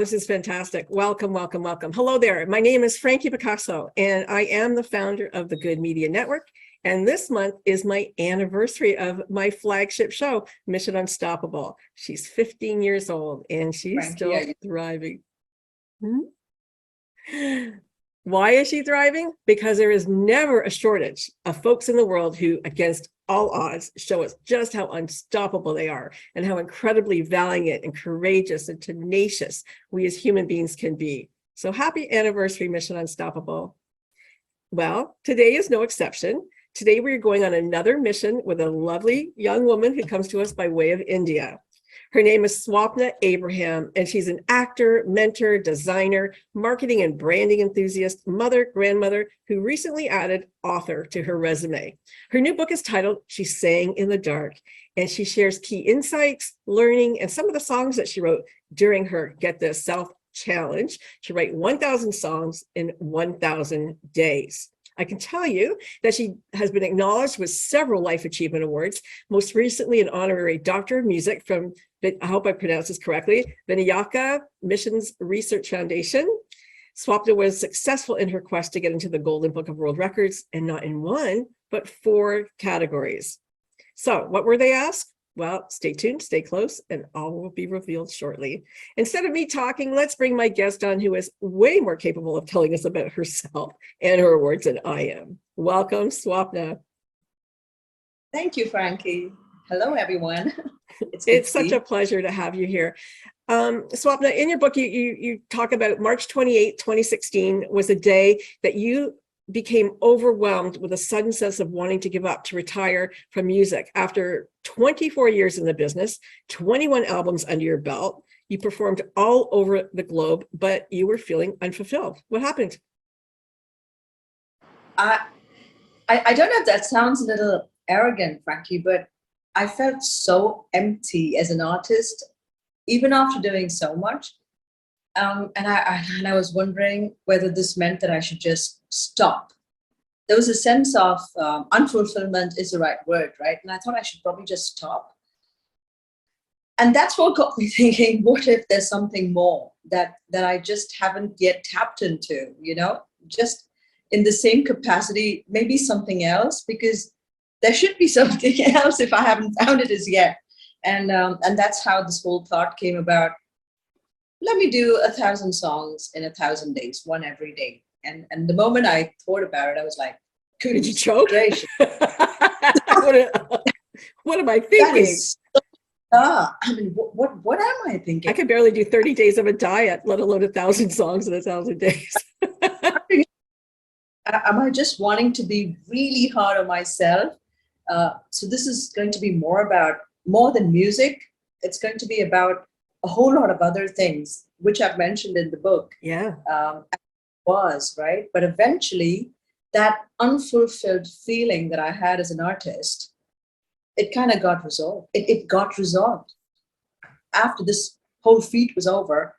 this is fantastic. Welcome, welcome, welcome. Hello there. My name is Frankie Picasso, and I am the founder of the Good Media Network. And this month is my anniversary of my flagship show, Mission Unstoppable. She's 15 years old, and she's still thriving. Why is she thriving? Because there is never a shortage of folks in the world who, against all odds, show us just how unstoppable they are and how incredibly valiant and courageous and tenacious we as human beings can be. So happy anniversary, Mission Unstoppable. Well, today is no exception. Today we're going on another mission with a lovely young woman who comes to us by way of India. Her name is Swapna Abraham, and she's an actor, mentor, designer, marketing and branding enthusiast, mother, grandmother, who recently added author to her resume. Her new book is titled She Sang in the Dark, and she shares key insights, learning, and some of the songs that she wrote during her, get this, self-challenge to write 1,000 songs in 1,000 days. I can tell you that she has been acknowledged with several Life Achievement Awards, most recently an honorary Doctor of Music from, I hope I pronounced this correctly, Vinayaka Missions Research Foundation. Swapna was successful in her quest to get into the Golden Book of World Records, and not in one, but 4 categories. So what were they asked? Well, stay tuned, stay close, and all will be revealed shortly. Instead of me talking, let's bring my guest on, who is way more capable of telling us about herself and her awards than I am. Welcome, Swapna. Thank you, Frankie. Hello, everyone. It's such a pleasure to have you here. Swapna, in your book, you talk about March 28, 2016 was a day that you became overwhelmed with a sudden sense of wanting to give up, to retire from music. After 24 years in the business, 21 albums under your belt, you performed all over the globe, but you were feeling unfulfilled. What happened? I don't know if that sounds a little arrogant, Frankie, but I felt so empty as an artist, even after doing so much. And I was wondering whether this meant that I should just stop. There was a sense of unfulfillment is the right word, right? And I thought I should probably just stop. And that's what got me thinking, what if there's something more that I just haven't yet tapped into, just in the same capacity, maybe something else, because there should be something else if I haven't found it as yet. And that's how this whole thought came about. Let me do 1,000 songs in 1,000 days, one every day. And the moment I thought about it, I was like, did you choke? What am I thinking? I mean, what am I thinking? I could barely do 30 days of a diet, let alone 1,000 songs in 1,000 days. Am I just wanting to be really hard on myself? So this is going to be more than music. It's going to be about a whole lot of other things, which I've mentioned in the book. Yeah. Right? But eventually, that unfulfilled feeling that I had as an artist, it kind of got resolved. It got resolved. After this whole feat was over,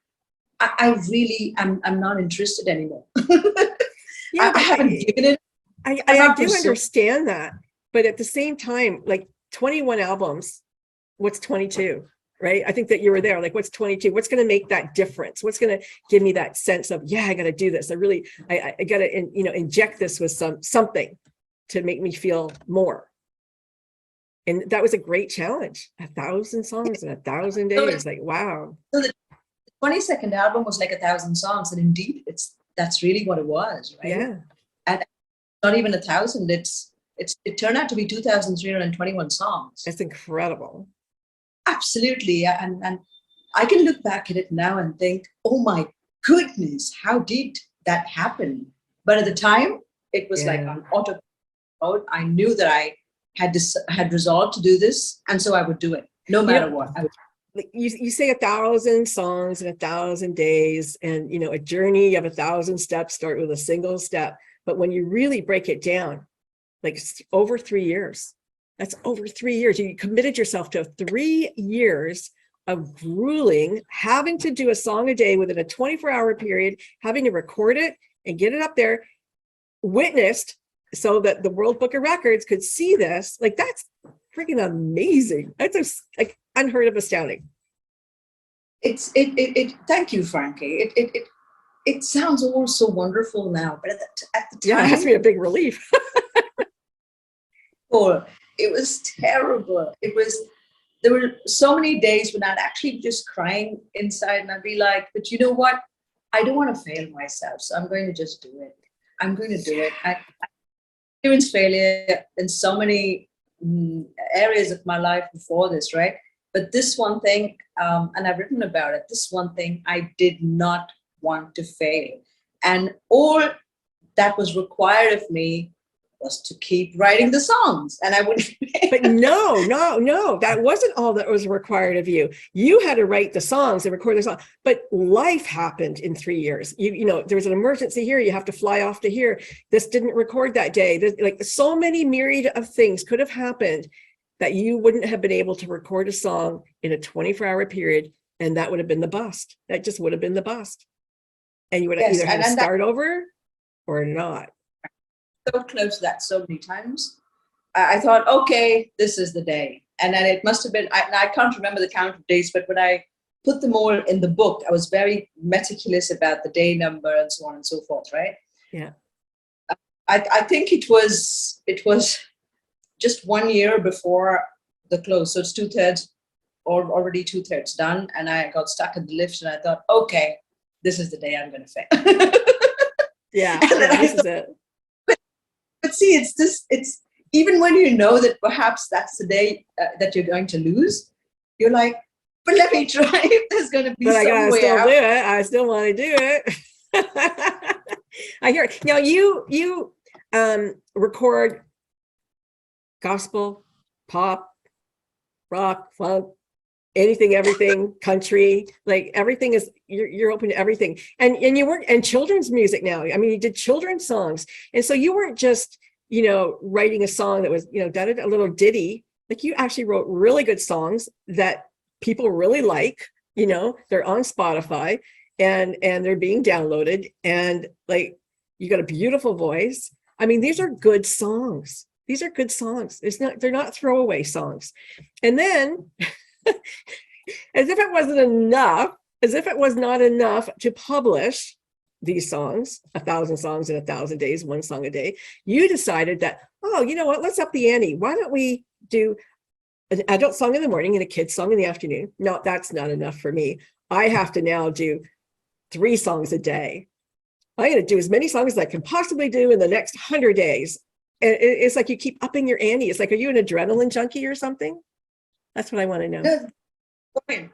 I really am not interested anymore. Yeah, I haven't given it. I do understand that. But at the same time, like 21 albums, what's 22? Right? I think that you were there. Like, what's 22? What's going to make that difference? What's going to give me that sense of, yeah, I got to do this. I got to, inject this with something to make me feel more. And that was a great challenge. 1,000 songs in 1,000 days. Like, wow. So the 22nd album was like 1,000 songs, and indeed, that's really what it was, right? Yeah. And not even 1,000. It turned out to be 2,321 songs. That's incredible. Absolutely. And I can look back at it now and think, oh my goodness, how did that happen? But at the time, it was like on autopilot. I knew that I had resolved to do this, and so I would do it, no matter what. You say 1,000 songs in 1,000 days, and a journey of 1,000 steps start with a single step. But when you really break it down, like over 3 years. That's over 3 years. You committed yourself to 3 years of grueling, having to do a song a day within a 24-hour period, having to record it and get it up there, witnessed, so that the World Book of Records could see this. Like, that's freaking amazing. That's like unheard of, astounding. Thank you, Frankie. It sounds all so wonderful now, but at the Yeah, it has to time, be a big relief. oh, it was terrible. There were so many days when I'd actually be just crying inside, and I'd be like, but you know what? I don't want to fail myself, so I'm going to just do it. I'm going to do it. I experienced failure in so many areas of my life before this, right? But this one thing, and I've written about it, this one thing I did not want to fail. And all that was required of me was to keep writing the songs, and I wouldn't. But no, that wasn't all that was required of you. You had to write the songs and record the song, but life happened in 3 years. You know, there was an emergency here. You have to fly off to here. This didn't record that day. Like so many myriad of things could have happened that you wouldn't have been able to record a song in a 24-hour period. And that would have been the bust. That just would have been the bust. And you would have either had to start over or not. So close to that so many times. I thought, okay, this is the day. And then it must have been, I can't remember the count of days, but when I put them all in the book, I was very meticulous about the day number and so on and so forth, right? Yeah. I think it was just 1 year before the close. So it's 2/3 or already 2/3 done. And I got stuck in the lift and I thought, okay, this is the day I'm going to fail. Yeah, this is it. But see, it's even when you know that perhaps that's the day that you're going to lose, you're like, but let me try. There's going to be some way out. But I gotta still do it. I still want to do it. I hear it. Now you record gospel, pop, rock, funk, anything, everything, country, like everything is, you're open to everything. And you weren't, and children's music now. I mean, you did children's songs. And so you weren't just, you know, writing a song that was, you know, done a little ditty. Like you actually wrote really good songs that people really like, you know, they're on Spotify and they're being downloaded. And like, you got a beautiful voice. I mean, these are good songs. These are good songs. They're not throwaway songs. And then as if it wasn't enough, as if it was not enough to publish these songs, 1,000 songs in 1,000 days, 1 song a day, you decided that, oh, you know what, let's up the ante. Why don't we do an adult song in the morning and a kid's song in the afternoon? No, that's not enough for me. I have to now do 3 songs a day. I'm going to do as many songs as I can possibly do in the next 100 days. And it's like you keep upping your ante. It's like, are you an adrenaline junkie or something? That's what I want to know. And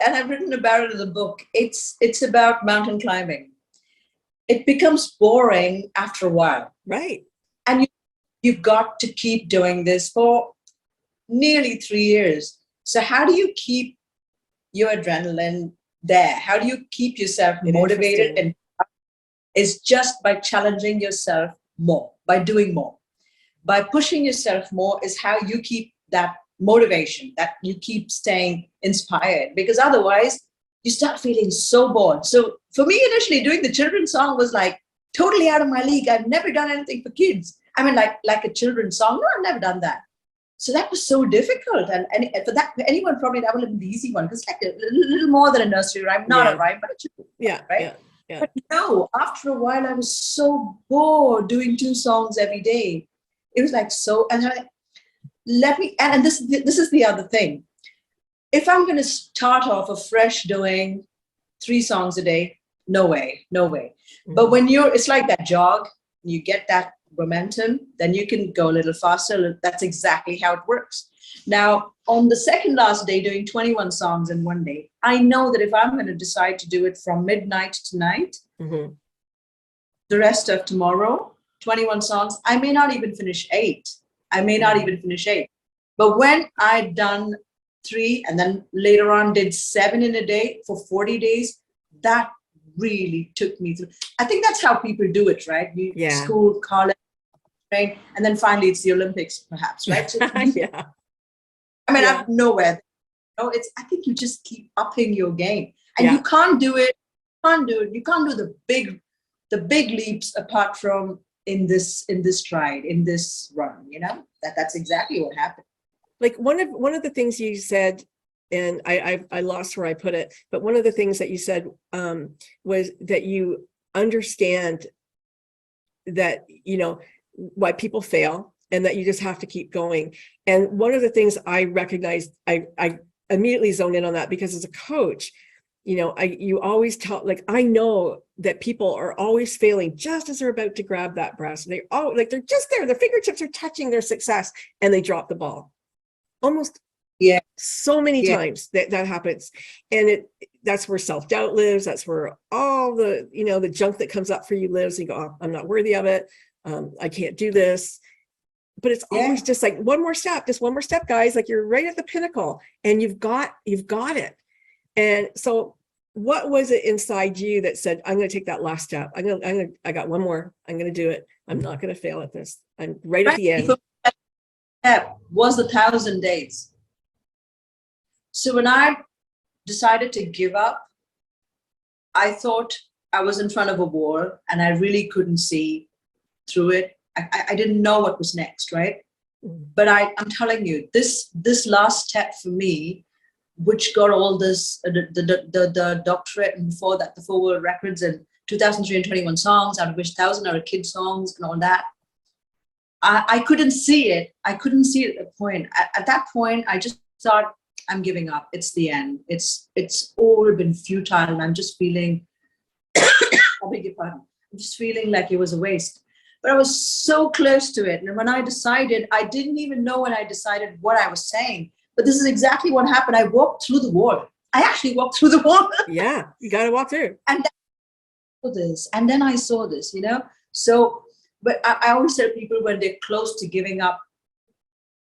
I've written about it in the book. It's about mountain climbing. It becomes boring after a while. Right. And you've got to keep doing this for nearly 3 years. So how do you keep your adrenaline there? How do you keep yourself motivated? And it's just by challenging yourself more, by doing more. By pushing yourself more is how you keep that motivation, that you keep staying inspired, because otherwise you start feeling so bored. So for me, initially doing the children's song was like totally out of my league. I've never done anything for kids. I mean, like a children's song. No, I've never done that. So that was so difficult. And for that, for anyone, probably that would have been the easy one, because like a little more than a nursery rhyme, not a rhyme, but a children's song, right? Yeah. But no, after a while, I was so bored doing 2 songs every day. It was like so, and and this is the other thing. If I'm going to start off afresh doing 3 songs a day, no way. Mm-hmm. But when it's like that jog, you get that momentum, then you can go a little faster. That's exactly how it works. Now, on the second last day, doing 21 songs in 1 day, I know that if I'm going to decide to do it from midnight to night, mm-hmm. the rest of tomorrow, 21 songs, I may not even finish 8. But when I'd done 3 and then later on did 7 in a day for 40 days, that really took me through. I think that's how people do it, right? School, college, right? And then finally it's the Olympics, perhaps, right? So yeah. I mean, I'm nowhere. I think you just keep upping your game. And you can't do it. You can't do the big leaps apart from in this stride, in this run, you know. That's exactly what happened. Like one of the things you said and I lost where I put it, but one of the things that you said was that you understand that, you know, why people fail and that you just have to keep going. And one of the things I recognized, I immediately zoned in on that, because as a coach, you know, you always tell, like, I know that people are always failing just as they're about to grab that breast. They all, like, they're just there, their fingertips are touching their success, and they drop the ball. Almost so many times that happens. And that's where self-doubt lives. That's where all the, you know, the junk that comes up for you lives. And you go, oh, I'm not worthy of it. I can't do this. But it's always just like one more step, guys. Like, you're right at the pinnacle, and you've got it. And so what was it inside you that said, I'm going to take that last step? I got one more. I'm going to do it. I'm not going to fail at this. I'm right at the end. That was 1,000 days. So when I decided to give up, I thought I was in front of a wall and I really couldn't see through it. I didn't know what was next, right? But I'm telling you, this last step for me, which got all this, the doctorate, and before that, the 4 world records, and 2,321 songs, out of which 1,000 are kid songs and all that. I couldn't see it. I couldn't see it at that point. At that point, I just thought, I'm giving up. It's the end. It's all been futile, and I'm just feeling, I beg your pardon, I'm just feeling like it was a waste. But I was so close to it. And when I decided, I didn't even know when I decided what I was saying. But this is exactly what happened. I walked through the wall. I actually walked through the wall. Yeah, you got to walk through. And then I saw this, you know. So, but I always tell people, when they're close to giving up,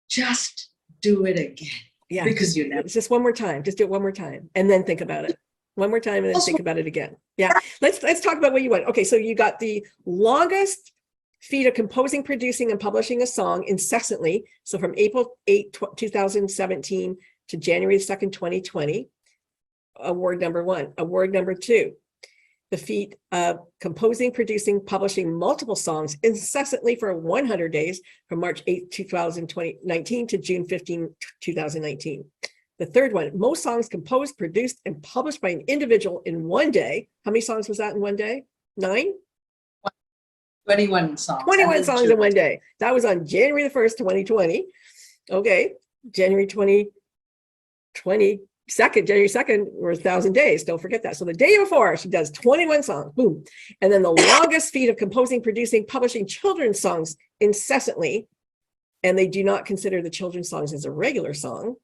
just do it again. Yeah, because you know, it's just one more time. Just do it one more time, and then think about it. One more time, and then think about it again. Yeah, let's talk about what you want. Okay, so you got the longest feat of composing, producing, and publishing a song incessantly. So from April 8, 2017 to January 2nd, 2020. Award number 1. Award number 2. The feat of composing, producing, publishing multiple songs incessantly for 100 days from March 8, 2019 to June 15, 2019. The third one, most songs composed, produced, and published by an individual in one day. How many songs was that in one day? 9? 21 songs. 21 songs in one day. That was on January the 1st, 2020. Okay, January 2nd were 1,000 days. Don't forget that. So the day before, she does 21 songs. Boom. And then the longest feat of composing, producing, publishing children's songs incessantly. And they do not consider the children's songs as a regular song,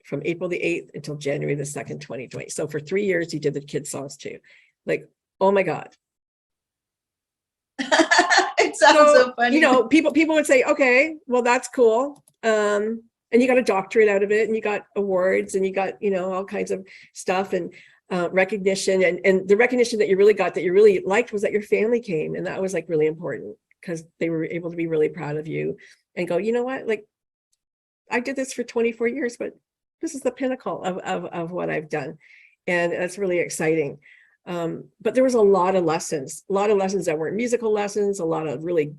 from April the 8th until January the 2nd, 2020. So for 3 years, he did the kids' songs too. Like, oh my God. It sounds so funny. You know, people would say, okay, well, that's cool. And you got a doctorate out of it, and you got awards, and you got, you know, all kinds of stuff, and recognition. And the recognition that you really got, that you really liked, was that your family came. And that was like really important, because they were able to be really proud of you and go, you know what, like, I did this for 24 years, but this is the pinnacle of what I've done. And that's really exciting. But there was a lot of lessons that weren't musical lessons, a lot of really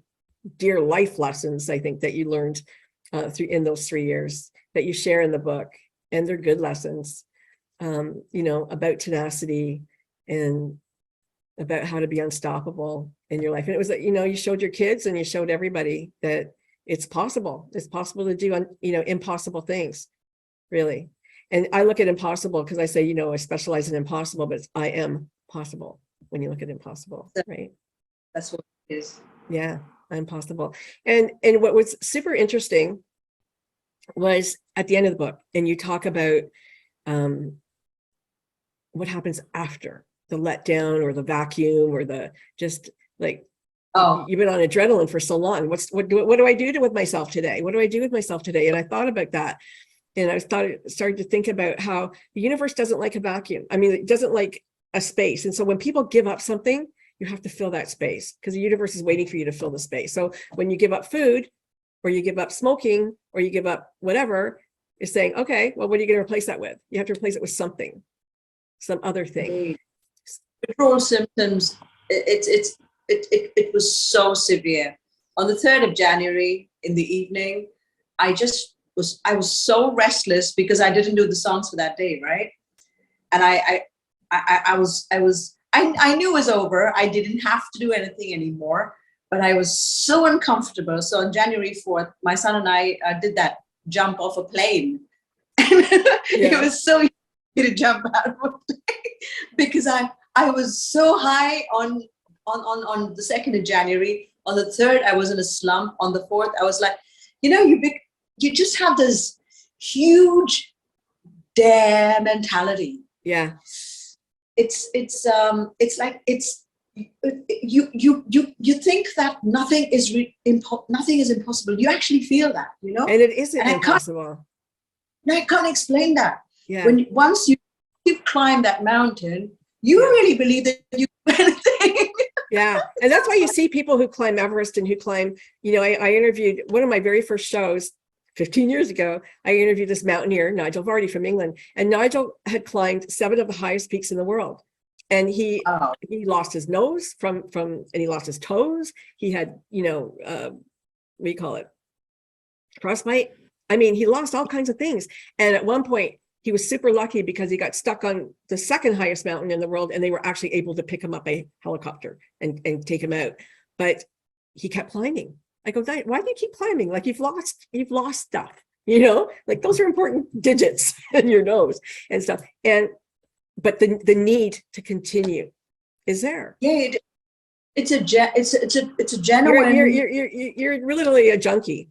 dear life lessons, I think, that you learned in those 3 years that you share in the book. And they're good lessons, you know, about tenacity and about how to be unstoppable in your life. And it was, you know, you showed your kids and you showed everybody that it's possible. It's possible to do, you know, impossible things, really. And I look at impossible because I say, you know, I specialize in impossible, but I am possible when you look at impossible, right? That's what it is. Yeah, I'm possible. And what was super interesting was at the end of the book, and you talk about what happens after the letdown or the vacuum or the just like, you've been on adrenaline for so long. What do I do with myself today? What do I do with myself today? And I thought about that. And I started to think about how the universe doesn't like a vacuum. I mean, it doesn't like a space. And so when people give up something, you have to fill that space, because the universe is waiting for you to fill the space. So when you give up food, or you give up smoking, or you give up whatever, it's saying, okay, well, what are you going to replace that with? You have to replace it with something, some other thing. Withdrawal symptoms, it was so severe. On the 3rd of January in the evening, I just was so restless because I didn't do the songs for that day, right? And I knew it was over. I didn't have to do anything anymore, but I was so uncomfortable. So on January 4th, my son and I did that jump off a plane. It was so easy to jump out of a plane because I was so high on the 2nd of January. On the 3rd, I was in a slump. On the 4th, I was like, you just have this huge dare mentality. Yeah. It's like you think that nothing is impossible. You actually feel that, And it isn't impossible. I can't explain that. Yeah. Once you climb that mountain, you really believe that you can do anything. Yeah. And that's why you see people who climb Everest and who climb, I interviewed one of my very first shows 15 years ago. I interviewed this mountaineer, Nigel Vardy from England, and Nigel had climbed 7 of the highest peaks in the world. And he lost his nose and he lost his toes. He had, what do you call it? Frostbite. I mean, he lost all kinds of things. And at one point, he was super lucky because he got stuck on the 2nd highest mountain in the world, and they were actually able to pick him up a helicopter and take him out. But he kept climbing. I go, why do you keep climbing? Like you've lost stuff, like those are important digits in your nose and stuff. But the need to continue is there. Yeah, it's a genuine. You're literally a junkie.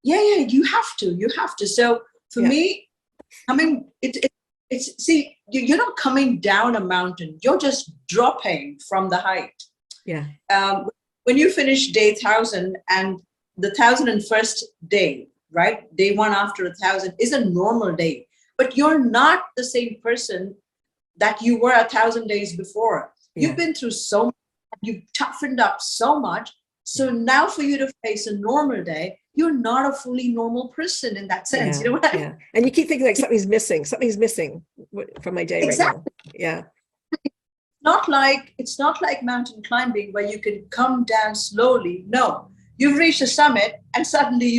Yeah, you have to. So for me, see, you're not coming down a mountain. You're just dropping from the height. Yeah. When you finish day 1,000 and the 1,001st day, right? Day 1 after 1,000 is a normal day, but you're not the same person that you were 1,000 days before. Yeah. You've been through so much, you've toughened up so much. So now for you to face a normal day, you're not a fully normal person in that sense. You know what I mean? Yeah. And you keep thinking like something's missing from my day right now. Yeah. It's not like mountain climbing where you can come down slowly. No, you've reached the summit and suddenly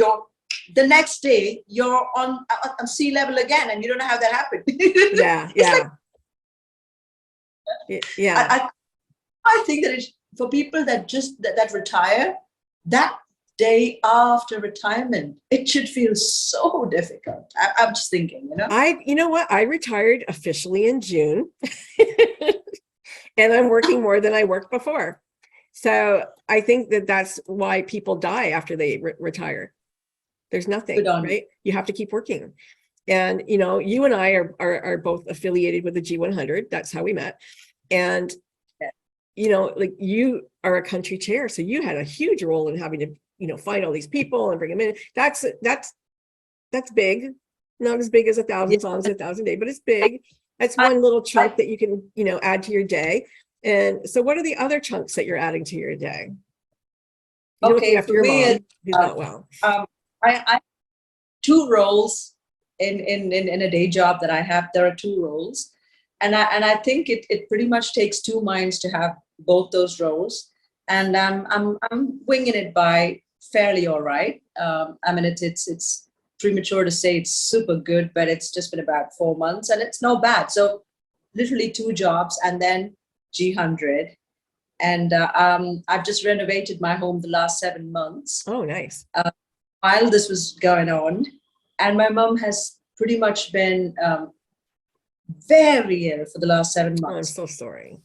the next day you're on sea level again, and you don't know how that happened. Yeah. I think that for people that that retire, that day after retirement, it should feel so difficult. I'm just thinking, you know what? I retired officially in June. And I'm working more than I worked before. So I think that's why people die after they retire. There's nothing, right? You have to keep working. And, you and I are both affiliated with the G100. That's how we met. And, like you are a country chair. So you had a huge role in having to, find all these people and bring them in. That's big. Not as big as 1,000 songs, 1,000 days, but it's big. That's one little chunk that you can, add to your day. And so what are the other chunks that you're adding to your day? Okay, after your mom who's not well. I 2 roles in a day job that I have. There are 2 roles. And I think it pretty much takes 2 minds to have both those roles. And I'm winging it by fairly all right. It's premature to say it's super good, but it's just been about 4 months and it's not bad. So literally 2 jobs and then G100. And I've just renovated my home the last 7 months. Oh, nice. While this was going on. And my mom has pretty much been very ill for the last 7 months. Oh, I'm so sorry.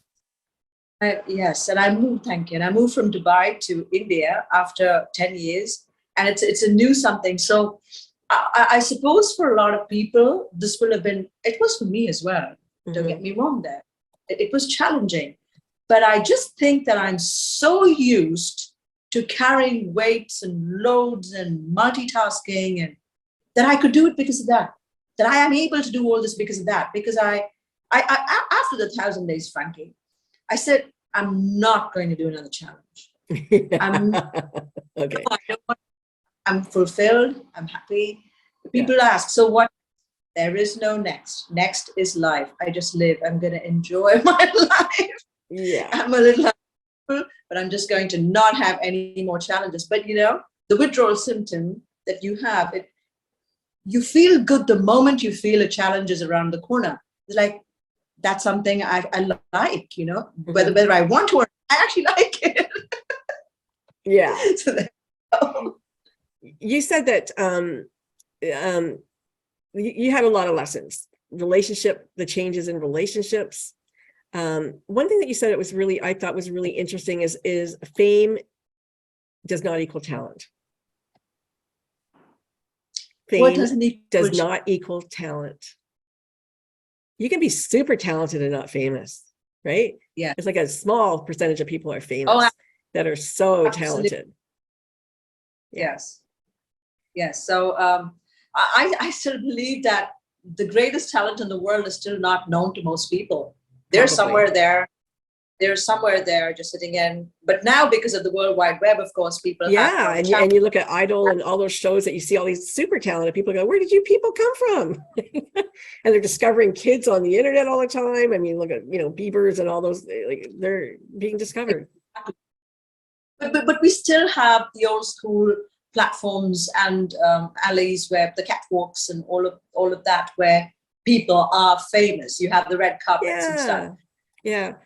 Yes, and I moved, thank you. And I moved from Dubai to India after 10 years. And it's a new something. So I suppose for a lot of people, this will have been, it was for me as well. Mm-hmm. Don't get me wrong there. It was challenging. But I just think that I'm so used to carrying weights and loads and multitasking, and that I could do it because of that. That I am able to do all this because of that. Because I after the 1,000 days, Frankie, I said, I'm not going to do another challenge. Okay. I'm fulfilled. I'm happy. People ask, so what? There is no next. Next is life. I just live. I'm going to enjoy my life. Yeah. I'm a little, but I'm just going to not have any more challenges. But the withdrawal symptom that you have, you feel good the moment you feel a challenge is around the corner. It's like, that's something I like, you know, whether I want to or I actually like it. Yeah. So You said that you had a lot of lessons, the changes in relationships. One thing that you said I thought was really interesting is fame does not equal talent. Fame does not equal talent. You can be super talented and not famous, right? Yeah. It's like a small percentage of people are famous that are so talented. Yeah. Yes. So I still believe that the greatest talent in the world is still not known to most people. They're somewhere there. They're somewhere there just sitting in. But now, because of the World Wide Web, of course, people have and you look at Idol and all those shows that you see all these super talented people go, where did you people come from? And they're discovering kids on the internet all the time. I mean, look at, Biebers and all those, they're being discovered. But we still have the old school platforms and alleys where the catwalks and all of that, where people are famous. You have the red carpets and stuff. Yeah.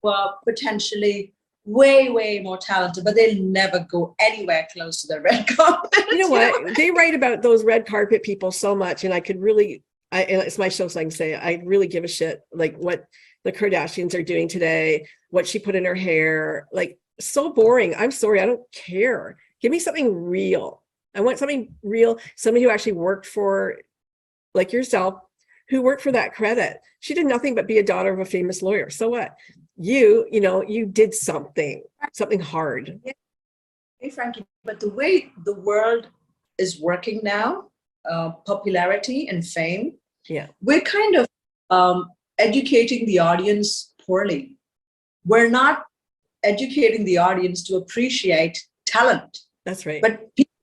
Were potentially way more talented, but they'll never go anywhere close to the red carpet. You know what? They write about those red carpet people so much, and I could really, and it's my show, so I can say I really give a shit, like what the Kardashians are doing today, what she put in her hair, like so boring. I'm sorry, I don't care. Give me something real. I want something real, somebody who actually worked for, like yourself, who worked for that credit. She did nothing but be a daughter of a famous lawyer. So what? You did something hard. Hey, Frankie, but the way the world is working now, popularity and fame, we're kind of educating the audience poorly. We're not educating the audience to appreciate talent. That's right. But people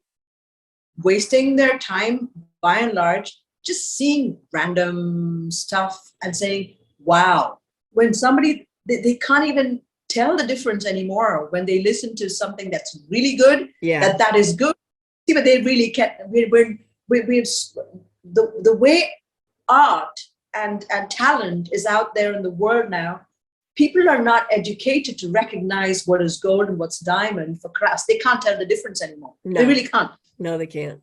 wasting their time, by and large, just seeing random stuff and saying, wow. When somebody, they can't even tell the difference anymore when they listen to something that's really good, that is good. See, but they really can't. The way art and talent is out there in the world now, people are not educated to recognize what is gold and what's diamond for crafts. They can't tell the difference anymore. No. They really can't. No, they can't.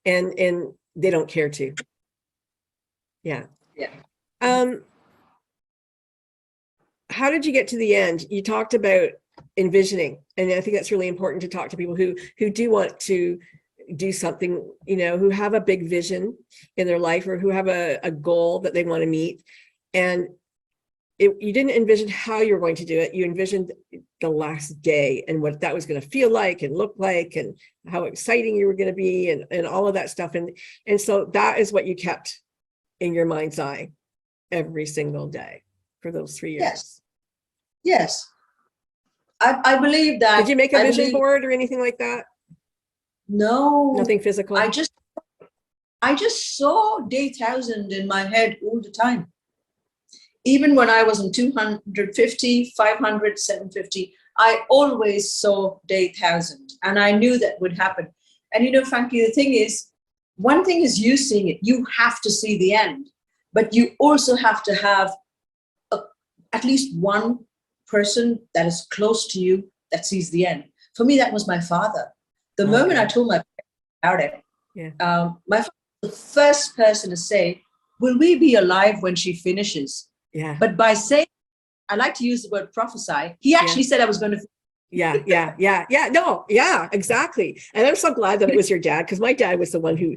And they don't care to. Yeah. How did you get to the end? You talked about envisioning, and I think that's really important to talk to people who do want to do something, who have a big vision in their life, or who have a goal that they want to meet. And you didn't envision how you're going to do it. You envisioned the last day and what that was going to feel like and look like, and how exciting you were going to be, and all of that stuff. And so that is what you kept in your mind's eye every single day for those 3 years. Yes. I believe that. Did you make a vision board or anything like that? No. Nothing physical? I just saw day 1,000 in my head all the time. Even when I was in 250, 500, 750, I always saw day 1,000, and I knew that would happen. And Frankie, the thing is, one thing is you seeing it. You have to see the end, but you also have to have at least one person that is close to you that sees the end. For me, that was my father. The moment I told my parents about it, my father was the first person to say, will we be alive when she finishes? Yeah. But by saying, I like to use the word prophesy, he actually said I was going to. Yeah, exactly. And I'm so glad that it was your dad, because my dad was the one who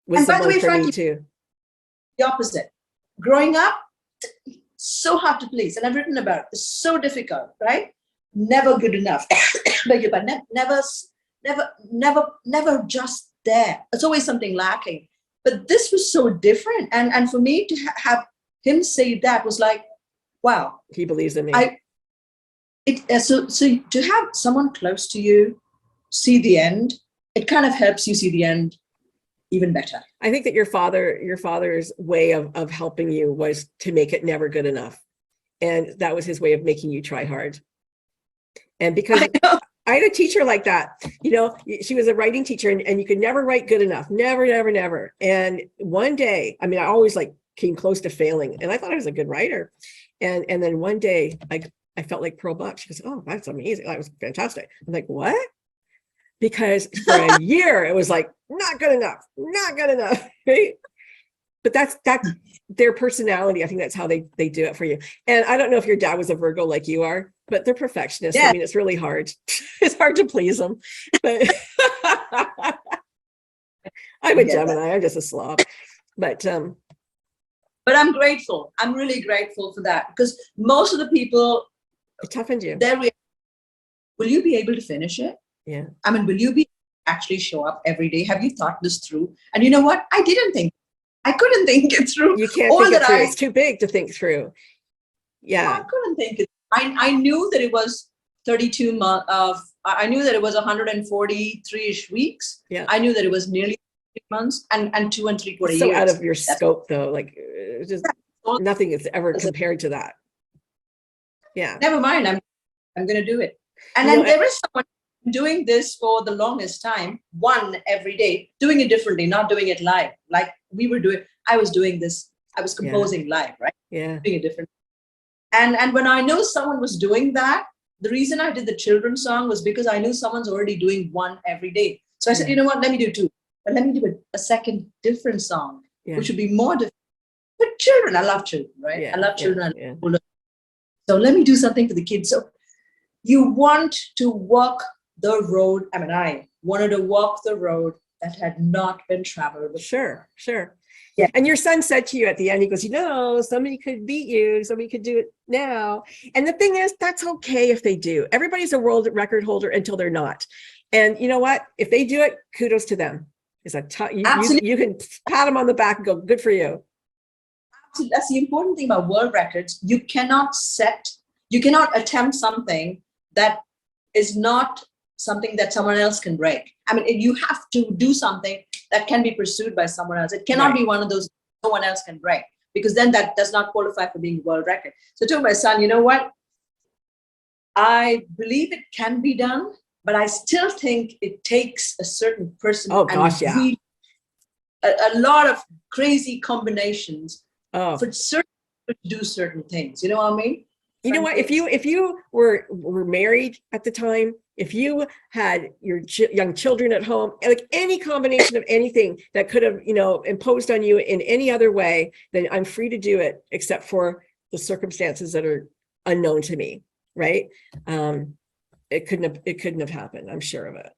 was the one for me too. The opposite. Growing up, so hard to please, and I've written about it. It's so difficult, right? Never good enough. But never just there. It's always something lacking. But this was so different, and for me to have him say that was like, wow. He believes in me. So to have someone close to you see the end, it kind of helps you see the end even better. I think that your father's way of helping you was to make it never good enough. And that was his way of making you try hard. And because I had a teacher like that. She was a writing teacher, and you could never write good enough. Never, never, never. And one day, I mean, I always like came close to failing, and I thought I was a good writer. And then one day, I felt like Pearl Buck. She goes, "Oh, that's amazing. That was fantastic." I'm like, "What?" Because for a year, it was like, not good enough, not good enough. Right? But that's their personality. I think that's how they do it for you. And I don't know if your dad was a Virgo like you are, but they're perfectionists. Yeah. I mean, it's really hard. It's hard to please them. But I'm a Gemini. I'm just a slob. But I'm grateful. I'm really grateful for that, because most of the people, it toughened you. Will you be able to finish it? Yeah. I mean, will you be actually show up every day? Have you thought this through? And you know what? I couldn't think it through. You can't think it through. It's too big to think through. Yeah. I couldn't think it. I knew that it was 32 months of, I knew that it was 143-ish weeks. Yeah. I knew that it was nearly 3 months and 2 3/4 years. So out of your scope though, like just nothing is ever compared to that. Yeah. Never mind. I'm going to do it. And then there is someone doing this for the longest time, one every day, doing it differently, not doing it live. Like we were doing, I was doing this, I was composing live, right? Yeah. Doing it different. And when I know someone was doing that, the reason I did the children's song was because I knew someone's already doing one every day. So I said, you know what, let me do two. But let me do a second different song, which would be more different. But children, I love children, right? Yeah. I love children. So let me do something for the kids. So you want to walk the road. I mean, I wanted to walk the road that had not been traveled before. Sure. Yeah. And your son said to you at the end, he goes, somebody could beat you. Somebody could do it now. And the thing is, that's okay if they do. Everybody's a world record holder until they're not. And you know what? If they do it, kudos to them. You can pat them on the back and go, good for you. That's the important thing about world records. You cannot attempt something that is not something that someone else can break. I mean, you have to do something that can be pursued by someone else. It cannot be one of those no one else can break, because then that does not qualify for being world record. So I told my son, you know what? I believe it can be done, but I still think it takes a certain person. Oh gosh, yeah. A lot of crazy combinations for certain to do certain things. You know what I mean? You know what? If you were married at the time, if you had your young children at home, like any combination of anything that could have, imposed on you in any other way, then I'm free to do it, except for the circumstances that are unknown to me. Right? It couldn't have happened. I'm sure of it.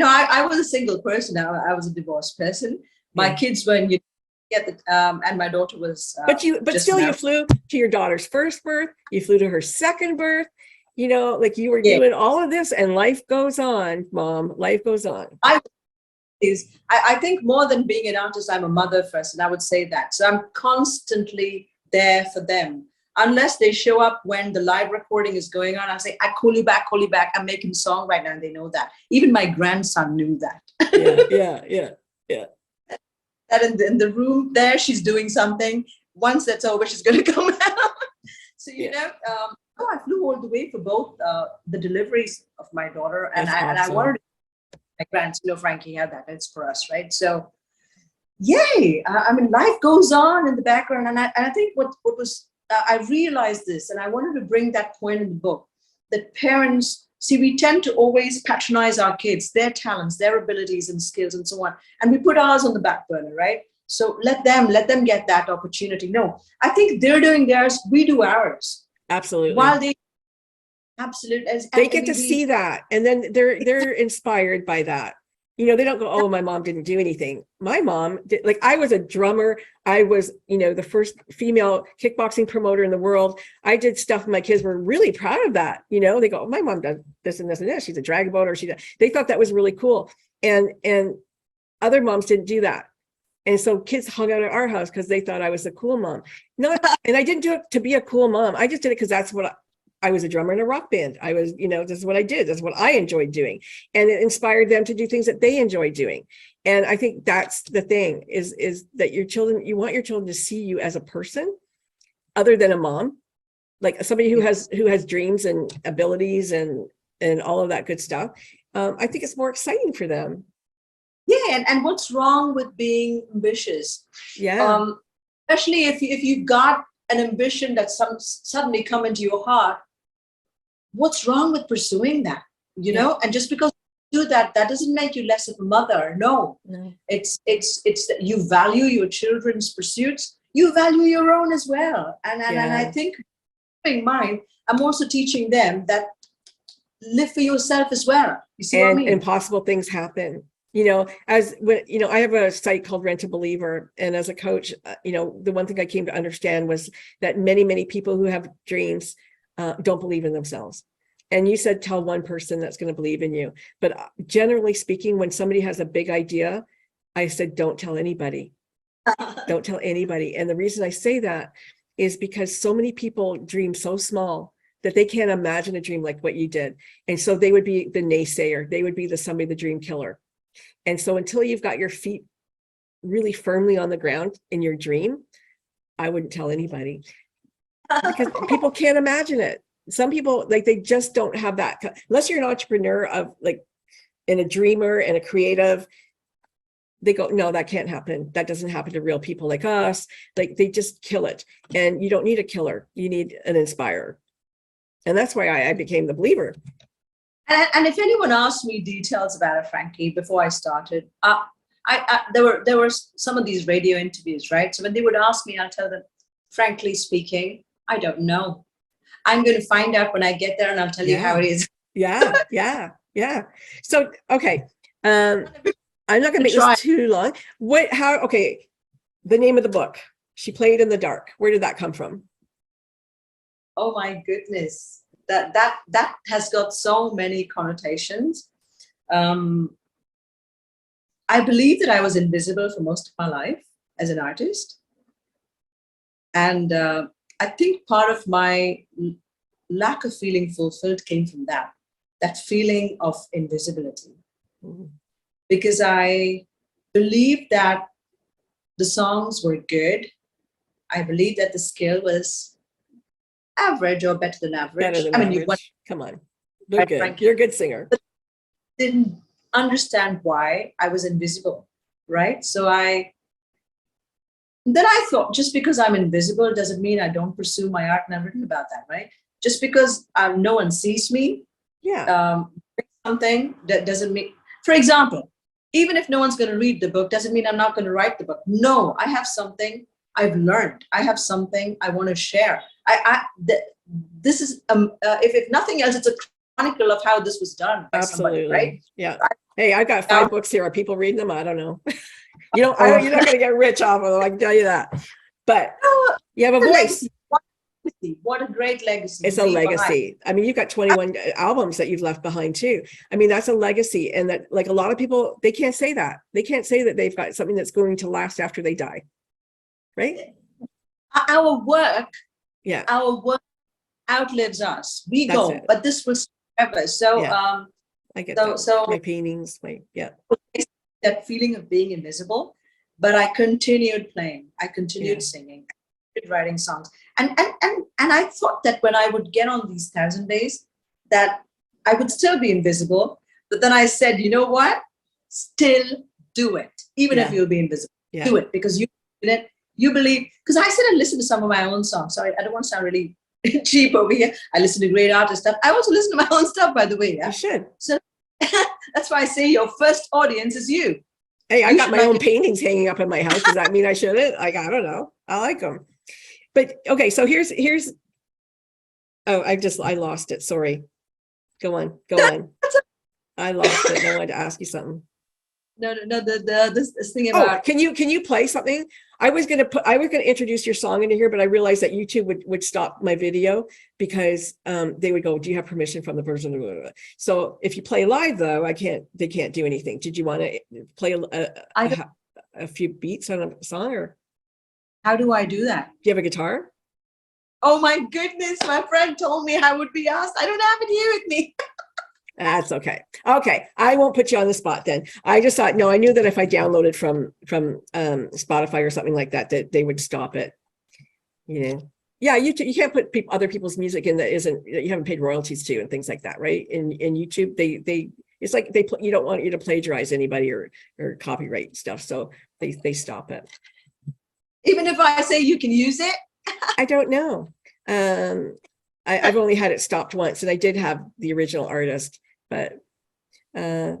I was a single person. I was a divorced person. My kids were in and my daughter was. But still, you flew to your daughter's first birth. You flew to her second birth. Like you were doing all of this, and life goes on, Mom. Life goes on. I think more than being an artist, I'm a mother first, and I would say that. So I'm constantly there for them. Unless they show up when the live recording is going on, I say, I call you back. I'm making a song right now, and they know that. Even my grandson knew that. Yeah. That in the room there, she's doing something. Once that's over, she's going to come out. So, I flew all the way for both the deliveries of my daughter. And I wanted my grands, Frankie had that. It's for us, right? So, yay. I mean, life goes on in the background. And I think what was, I realized this, and I wanted to bring that point in the book, that parents, we tend to always patronize our kids, their talents, their abilities and skills and so on. And we put ours on the back burner, right? So let them get that opportunity. No, I think they're doing theirs, we do ours. Absolutely. While they get to see that, and then they're inspired by that. They don't go, oh, my mom didn't do anything. My mom did. Like, I was a drummer. I was, the first female kickboxing promoter in the world. I did stuff. My kids were really proud of that. They go, oh, my mom does this and this and this. She's a drag boater. They thought that was really cool. And other moms didn't do that. And so kids hung out at our house because they thought I was a cool mom. And I didn't do it to be a cool mom. I just did it because that's what I was a drummer in a rock band. I was, this is what I did. This is what I enjoyed doing. And it inspired them to do things that they enjoy doing. And I think that's the thing is that you want your children to see you as a person other than a mom, like somebody who has dreams and abilities and and all of that good stuff, I think it's more exciting for them. Yeah, and what's wrong with being ambitious? Yeah. Especially if you've got an ambition that suddenly come into your heart, what's wrong with pursuing that? You know, and just because you do that, that doesn't make you less of a mother. No, it's that you value your children's pursuits, you value your own as well. And I think in mind, I'm also teaching them that live for yourself as well. You see what I mean? Impossible things happen. You know, I have a site called Rent a Believer. And as a coach, the one thing I came to understand was that many people who have dreams don't believe in themselves. And you said, tell one person that's going to believe in you. But generally speaking, when somebody has a big idea, I said, don't tell anybody. Don't tell anybody. And the reason I say that is because so many people dream so small that they can't imagine a dream like what you did. And so they would be the naysayer. They would be the dream killer. And so until you've got your feet really firmly on the ground in your dream, I wouldn't tell anybody, because people can't imagine it. Some people, like, they just don't have that, unless you're an entrepreneur and a dreamer and a creative. They go, no, that can't happen. That doesn't happen to real people like us. Like, they just kill it. And you don't need a killer. You need an inspirer. And that's why I became the believer. And if anyone asked me details about it, Frankie, before I started, there were some of these radio interviews, right? So when they would ask me, I'll tell them, frankly speaking, I don't know. I'm going to find out when I get there, and I'll tell you how it is. Yeah. So, okay. I'm not going to make this too long. Okay. The name of the book, She Played in the Dark. Where did that come from? Oh my goodness. That has got so many connotations. I believe that I was invisible for most of my life as an artist. And I think part of my lack of feeling fulfilled came from that feeling of invisibility. Mm-hmm. Because I believed that the songs were good. I believed that the skill was average or better than average. Better than average. Come on. You're good. Frankie. You're a good singer. But didn't understand why I was invisible, right? So then I thought, just because I'm invisible doesn't mean I don't pursue my art, and I've written about that, right? Just because no one sees me, something that doesn't mean, for example, even if no one's going to read the book, doesn't mean I'm not going to write the book. No, I have something I've learned. I have something I want to share. This is, if nothing else, it's a chronicle of how this was done by somebody, right? Yeah. Hey, I've got 5 books here. Are people reading them? I don't know. You're not going to get rich off of them, I can tell you that. But you have a voice. What a great legacy. It's a legacy. I mean, you've got 21 albums that you've left behind too. I mean, that's a legacy. And that, like, a lot of people, they can't say that. They can't say that they've got something that's going to last after they die. Right? Our work outlives us. We That's go, it. but this was forever. So I get that. So my paintings, that feeling of being invisible, but I continued playing, I continued singing, I continued writing songs. And I thought that when I would get on these 1,000 days, that I would still be invisible. But then I said, you know what? Still do it. Even if you'll be invisible. Do it, because you believe in it. You believe, because I sit and listen to some of my own songs. Sorry, I don't want to sound really cheap over here. I listen to great artist stuff. I also listen to my own stuff, by the way. You should. So that's why I say your first audience is you. Hey, I got my own paintings hanging up in my house. Does that mean I shouldn't? Like, I don't know. I like them. But okay, so here's I lost it. Sorry. Go on. I lost it. I wanted to ask you something. No. This thing about. Can you play something? I was gonna introduce your song into here, but I realized that YouTube would stop my video because they would go, "Do you have permission from the person?" So if you play live, though, they can't do anything. Did you want to play a few beats on a song, or how do I do that? Do you have a guitar? Oh my goodness! My friend told me I would be asked. I don't have it here with me. That's okay. Okay, I won't put you on the spot then. I just thought, no, I knew that if I downloaded from Spotify or something like that, that they would stop it. You know. Yeah, you can't put other people's music in that you haven't paid royalties to and things like that, right? In YouTube, they it's like you don't want you to plagiarize anybody or copyright stuff, so they stop it. Even if I say you can use it? I don't know. I've only had it stopped once, and I did have the original artist, but you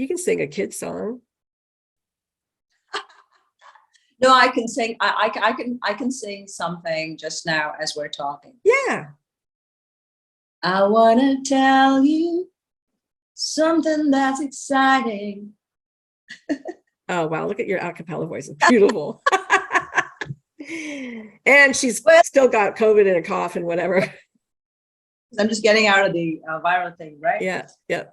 can sing a kid song. No, I can sing. I can sing something just now as we're talking. Yeah. I want to tell you something that's exciting. Oh, wow. Look at your a cappella voice. It's beautiful. And she's still got COVID and a cough and whatever. I'm just getting out of the viral thing, right? Yeah. Yeah.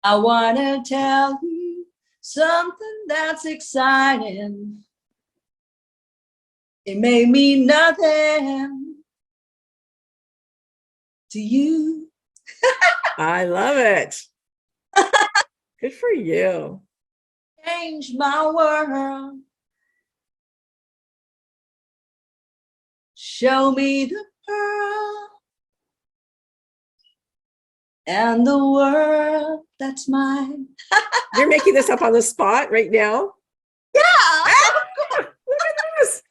I want to tell you something that's exciting. It may mean nothing to you. I love it. Good for you. Change my world. Show me the pearl and the world that's mine. You're making this up on the spot right now? Yeah. Look at this.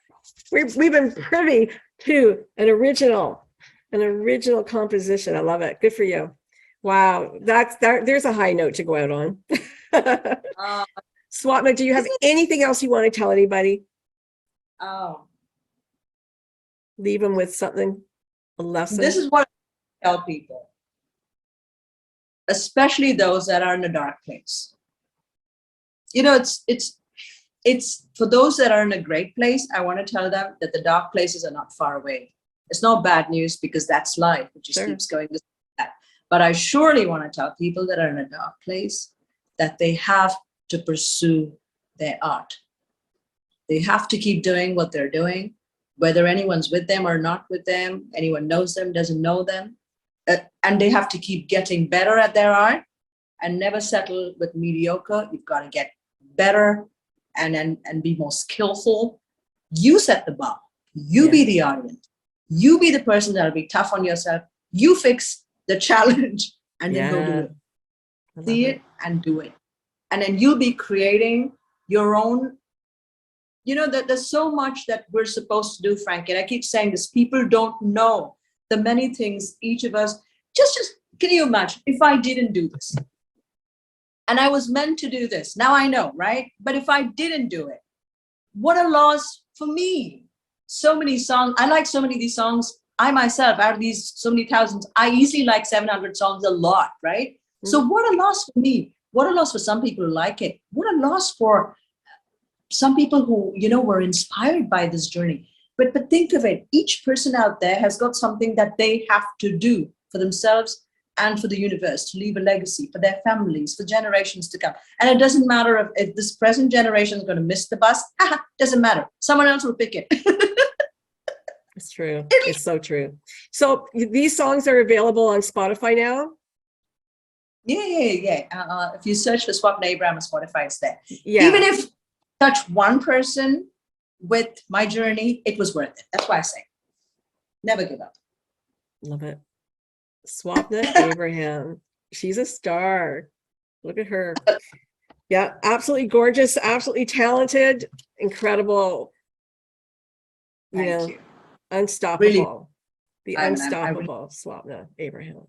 We've been privy to an original composition. I love it. Good for you. Wow. There's a high note to go out on. Swapna, do you have anything else you want to tell anybody? Oh. Leave them with something, a lesson. This is what I tell people, especially those that are in a dark place. You know, it's for those that are in a great place. I want to tell them that the dark places are not far away. It's not bad news because that's life. It just keeps going this way. But I surely want to tell people that are in a dark place that they have to pursue their art. They have to keep doing what they're doing, whether anyone's with them or not with them, anyone knows them, doesn't know them. And they have to keep getting better at their art and never settle with mediocre. You've got to get better and be more skillful. You set the bar. You be the audience. You be the person that'll be tough on yourself. You fix the challenge and then go do it. See it and do it. And then you'll be creating your own. You know, that there's so much that we're supposed to do, Frankie. And I keep saying this, people don't know the many things each of us, just can you imagine if I didn't do this? And I was meant to do this. Now I know, right? But if I didn't do it, what a loss for me. So many songs, I like so many of these songs. I myself, out of these so many thousands, I easily like 700 songs a lot, right? So what a loss for me. What a loss for some people who like it. What a loss for some people who, you know, were inspired by this journey. But think of it, each person out there has got something that they have to do for themselves and for the universe, to leave a legacy for their families, for generations to come. And it doesn't matter if this present generation is going to miss the bus, doesn't matter. Someone else will pick it. It's true. It's so true. So these songs are available on Spotify now? Yeah. If you search for Swapna Abraham on Spotify, it's there. Yeah. Even if touch one person with my journey, it was worth it. That's why I say, never give up. Love it. Swapna Abraham. She's a star. Look at her. Yeah, absolutely gorgeous, absolutely talented, incredible. Thank you. Unstoppable. Really, the unstoppable Swapna Abraham.